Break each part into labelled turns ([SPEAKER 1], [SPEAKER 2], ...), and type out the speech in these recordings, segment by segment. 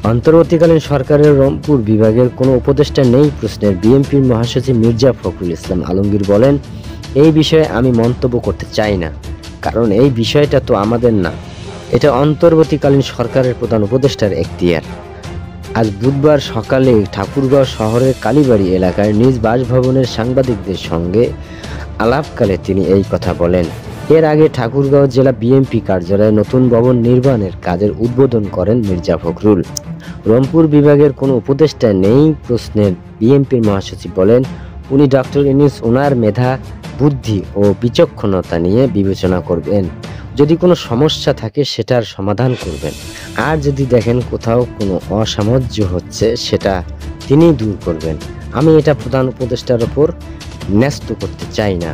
[SPEAKER 1] অন্তর্বর্তীকালীন সরকারের রংপুর বিভাগের কোনো উপদেষ্টা নেই প্রশ্নের বিএনপির মহাসচিব মির্জা ফখরুল ইসলাম আলমগীর বলেন, এই বিষয়ে আমি মন্তব্য করতে চাই না, কারণ এই বিষয়টা তো আমাদের না, এটা অন্তর্বর্তীকালীন সরকারের প্রধান উপদেষ্টার এখতিয়ার। আজ বুধবার সকালে ঠাকুরগাঁও শহরের কালীবাড়ি এলাকায় নিজ বাসভবনের সাংবাদিকদের সঙ্গে আলাপকালে তিনি এই কথা বলেন। এর আগে ঠাকুরগাঁও জেলা বিএনপি কার্যালয়ে নতুন ভবন নির্মাণের কাজের উদ্বোধন করেন মির্জা ফখরুল। রংপুর বিভাগের কোনো উপদেষ্টা নেই প্রশ্নের বিএনপির মহাসচিব বলেন, উনি ডক্টর ইউনূস ওনার মেধা, বুদ্ধি ও বিচক্ষণতা নিয়ে বিবেচনা করবেন। যদি কোনো সমস্যা থাকে সেটার সমাধান করবেন, আর যদি দেখেন কোথাও কোনো অসামঞ্জস্য হচ্ছে সেটা তিনিই দূর করবেন। আমি এটা প্রধান উপদেষ্টার ওপর ন্যস্ত করতে চাই না।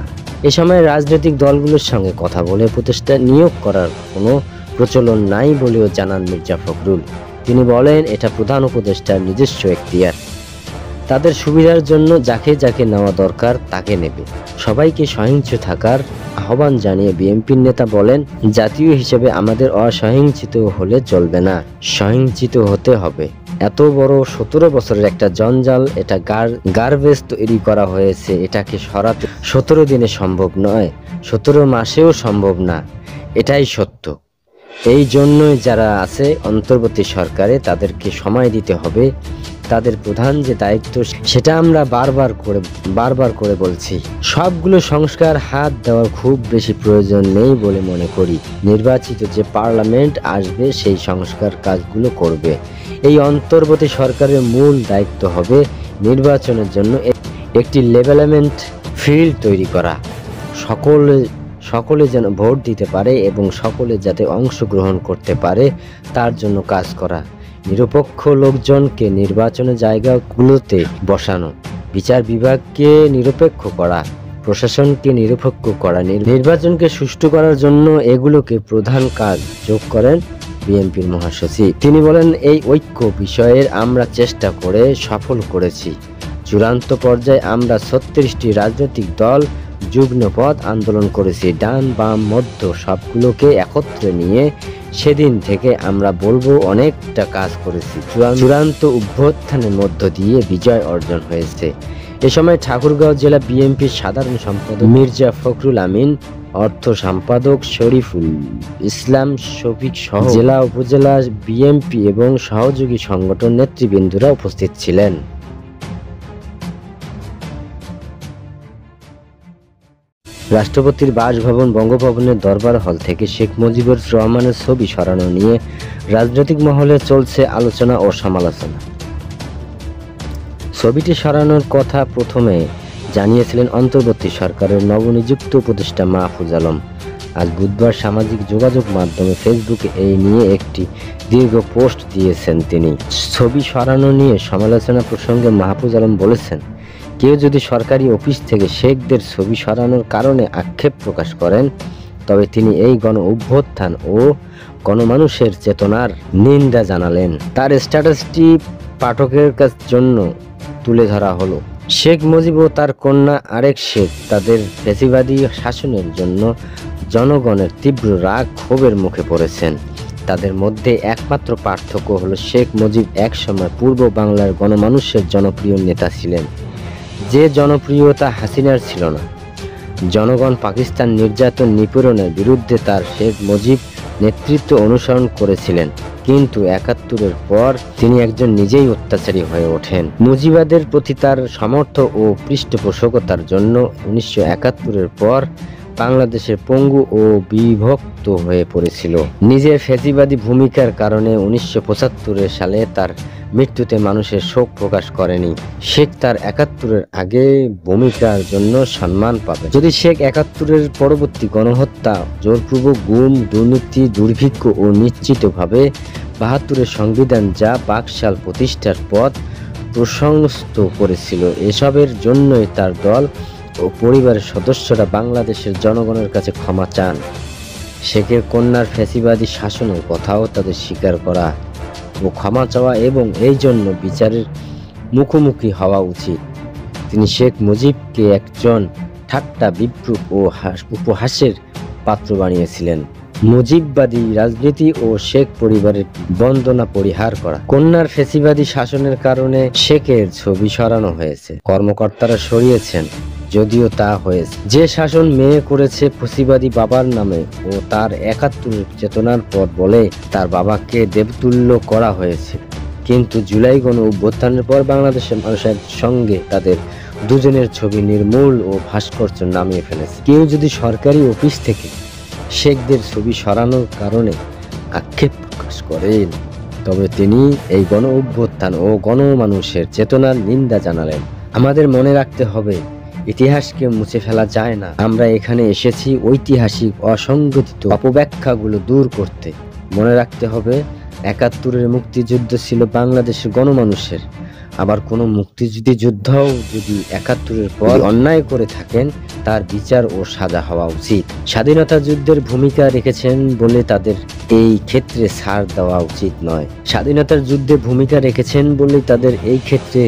[SPEAKER 1] এ সময় রাজনৈতিক দলগুলোর সঙ্গে কথা বলে উপদেষ্টা নিয়োগ করার কোনো প্রচলন নাই বলেও জানান মির্জা ফখরুল। তিনি বলেন, এটা প্রধান উপদেষ্টার নিজস্ব এখতিয়ার, তাদের সুবিধার জন্য যাকে যাকে নেওয়া দরকার তাকে নেবে। সবাইকে সহিংস থাকার আহ্বান জানিয়ে বিএনপির নেতা বলেন, জাতীয় হিসেবে আমাদের অসহিংসিত হলে চলবে না, সহিংসিত হতে হবে। এত বড় 17 বছরের একটা জঞ্জাল, এটা গার্বেজ তৈরি করা হয়েছে, এটাকে সরাতে 17 দিনে সম্ভব নয়, 17 মাসেও সম্ভব না, এটাই সত্য। এই জন্যই যারা আছে অন্তর্বর্তী সরকারে তাদেরকে সময় দিতে হবে, তাদের প্রধান যে দায়িত্ব সেটা আমরা বারবার করে বলছি। সবগুলো সংস্কার হাত দেওয়ার খুব বেশি প্রয়োজন নেই বলে মনে করি। নির্বাচিত যে পার্লামেন্ট আসবে সেই সংস্কার কাজগুলো করবে। এই অন্তর্বর্তী সরকারের মূল দায়িত্ব হবে নির্বাচনের জন্য একটি লেভেলমেন্ট ফিল্ড তৈরি করা, সকলে যেন ভোট দিতে পারে এবং সকলে যাতে অংশগ্রহণ করতে পারে তার জন্য কাজ করা, নিরপেক্ষ লোকজনকে নির্বাচনের জায়গাগুলোতে বসানো, বিচার বিভাগকে নিরপেক্ষ করা, প্রশাসনকে নিরপেক্ষ করা, নির্বাচনকে সুষ্ঠু করার জন্য এগুলোকে প্রধান কাজ যোগ করেন বিএনপির মহাসচিব। তিনি বলেন, এই ঐক্য বিষয়ের আমরা চেষ্টা করে সফল করেছি। চূড়ান্ত পর্যায়ে আমরা 36টি রাজনৈতিক দল যুগ্মপদ আন্দোলন করেছি, ডান বাম মধ্য সবগুলোকে একত্রে নিয়ে। সেদিন থেকে আমরা বলবো অনেকটা কাজ করেছি। চূড়ান্ত অভ্যুত্থানের মধ্য দিয়ে বিজয় অর্জন হয়েছে। এ সময় ঠাকুরগাঁও জেলা বিএনপির সাধারণ সম্পাদক মির্জা ফখরুল আমিন, অর্থ সম্পাদক শরীফুল ইসলাম শফিক সহ জেলা উপজেলা বিএনপি এবং সহযোগী সংগঠন নেতৃবৃন্দরা উপস্থিত ছিলেন। রাষ্ট্রপতির বাসভবন বঙ্গভবনের দরবার হল থেকে শেখ মুজিবুর রহমানের ছবি সরানো নিয়ে রাজনৈতিক মহলে চলছে আলোচনা ও সমালোচনা। ছবিটি সরানোর কথা প্রথমে জানিয়েছিলেন অন্তর্বর্তী সরকারের নবনিযুক্ত উপদেষ্টা মাহফুজ আলম। আজ বুধবার সামাজিক যোগাযোগ মাধ্যমে ফেসবুকে এই নিয়ে একটি দীর্ঘ পোস্ট দিয়েছেন তিনি। ছবি সরানো নিয়ে সমালোচনা প্রসঙ্গে মাহফুজ আলম বলেছেন, কেউ যদি সরকারি অফিস থেকে শেখদের ছবি সরানোর কারণে আক্ষেপ প্রকাশ করেন তবে তিনি এই গণ অভ্যুত্থান ও গণমানুষের চেতনার নিন্দা জানালেন। তার স্ট্যাটাসটি পাঠকের জন্য তুলে ধরা হলো। শেখ মুজিব ও তার কন্যা আরেক শেখ তাদের ফ্যাসিবাদী শাসনের জন্য জনগণের তীব্র রাগ ক্ষোভের মুখে পড়েছেন। তাদের মধ্যে একমাত্র পার্থক্য হলো শেখ মুজিব একসময় পূর্ব বাংলার গণমানুষের জনপ্রিয় নেতা ছিলেন, যে জনপ্রিয়তা হাসিনার ছিল না। জনগণ পাকিস্তান নির্যাতন নিপীড়নের বিরুদ্ধে তার শেখ মুজিব নেতৃত্ব অনুসরণ করেছিলেন, কিন্তু ৭১-এর পর তিনি একজন নিজেই অত্যাচারী হয়ে ওঠেন। মুজিবাদের প্রতি তার সমর্থ ও পৃষ্ঠপোষকতার জন্য ১৯৭১-এর পর বাংলাদেশের পঙ্গু ও বিভক্ত হয়ে পড়েছিল। নিজের ফ্যাসিবাদী ভূমিকার কারণে ১৯৭৫ সালে তার মৃত্যুতে মানুষের শোক প্রকাশ করেনি। শেখ তার ৭১-এর আগে ভূমিকার জন্য সম্মান পাবে। যদি শেখ ৭১-এর পরবর্তী গণহত্যা, জোরপূর্বক গুম, দুর্নীতি, দুর্ভিক্ষ ও নিশ্চিতভাবে ৭২-এর সংবিধান যা বাকশাল প্রতিষ্ঠার পথ প্রশস্ত করেছিল, এসবের জন্যই তার দল ও পরিবারের সদস্যরা বাংলাদেশের জনগণের কাছে ক্ষমা চান। শেখের কন্যার ফ্যাসিবাদী শাসনের কথাও তাদের স্বীকার করা ও ক্ষমা চাওয়া এবং এই জন্য বিচারের মুখোমুখি হওয়া উচিত। তিনি শেখ মুজিবকে একজন ঠাট্টা, বিদ্রূপ ও উপহাসের পাত্র বানিয়েছিলেন। মুজিববাদী রাজনীতি ও শেখ পরিবারের বন্দনা পরিহার করা। কন্যার ফ্যাসিবাদী শাসনের কারণে শেখের ছবি সরানো হয়েছে, কর্মকর্তারা সরিয়েছেন, যদিও তা হয়েছে। যে শাসন মেয়ে করেছে ফ্যাসিবাদী বাবার নামে ও তার ৭১ চেতনার পর বলে তার বাবাকে দেবতুল্য করা হয়েছে। কিন্তু জুলাই গণ অভ্যুত্থানের পর বাংলাদেশের মানুষের সঙ্গে তাদের দুজনের ছবি নির্মূল ও ভাস্কর্য নামিয়ে ফেলেছে। কেউ যদি সরকারি অফিস থেকে শেখদের ছবি সরানোর কারণে আক্ষেপ প্রকাশ করেন, তবে তিনি এই গণ অভ্যুত্থান ও গণমানুষের চেতনার নিন্দা জানালেন। আমাদের মনে রাখতে হবে, ইতিহাসকে মুছে ফেলা যায় না। আমরা এখানে এসেছি ঐতিহাসিক অসংগঠিত অপব্যাখ্যাগুলো দূর করতে। মনে রাখতে হবে, ৭১-এর মুক্তিযুদ্ধ ছিল বাংলাদেশের গণমানুষের। আবার কোনো মুক্তিযুদ্ধও যদি ৭১-এর পর অন্যায় করে থাকেন, তার বিচার ও সাজা হওয়া উচিত। স্বাধীনতা যুদ্ধের ভূমিকা রেখেছেন বলে তাদের এই ক্ষেত্রে ছাড় দেওয়া উচিত নয়। স্বাধীনতার যুদ্ধে ভূমিকা রেখেছেন বলে তাদের এই ক্ষেত্রে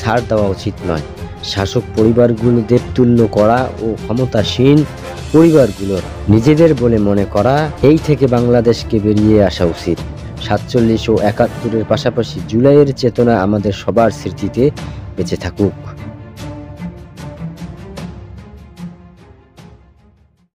[SPEAKER 1] ছাড় দেওয়া উচিত নয়। শাসক পরিবারগুলো দেবতুল্য করা ও ক্ষমতাসীন পরিবারগুলো নিজেদের বলে মনে করা, এই থেকে বাংলাদেশকে বেরিয়ে আসা উচিত। ৪৭ ও ৭১-এর পাশাপাশি জুলাইয়ের চেতনা আমাদের সবার স্মৃতিতে বেঁচে থাকুক।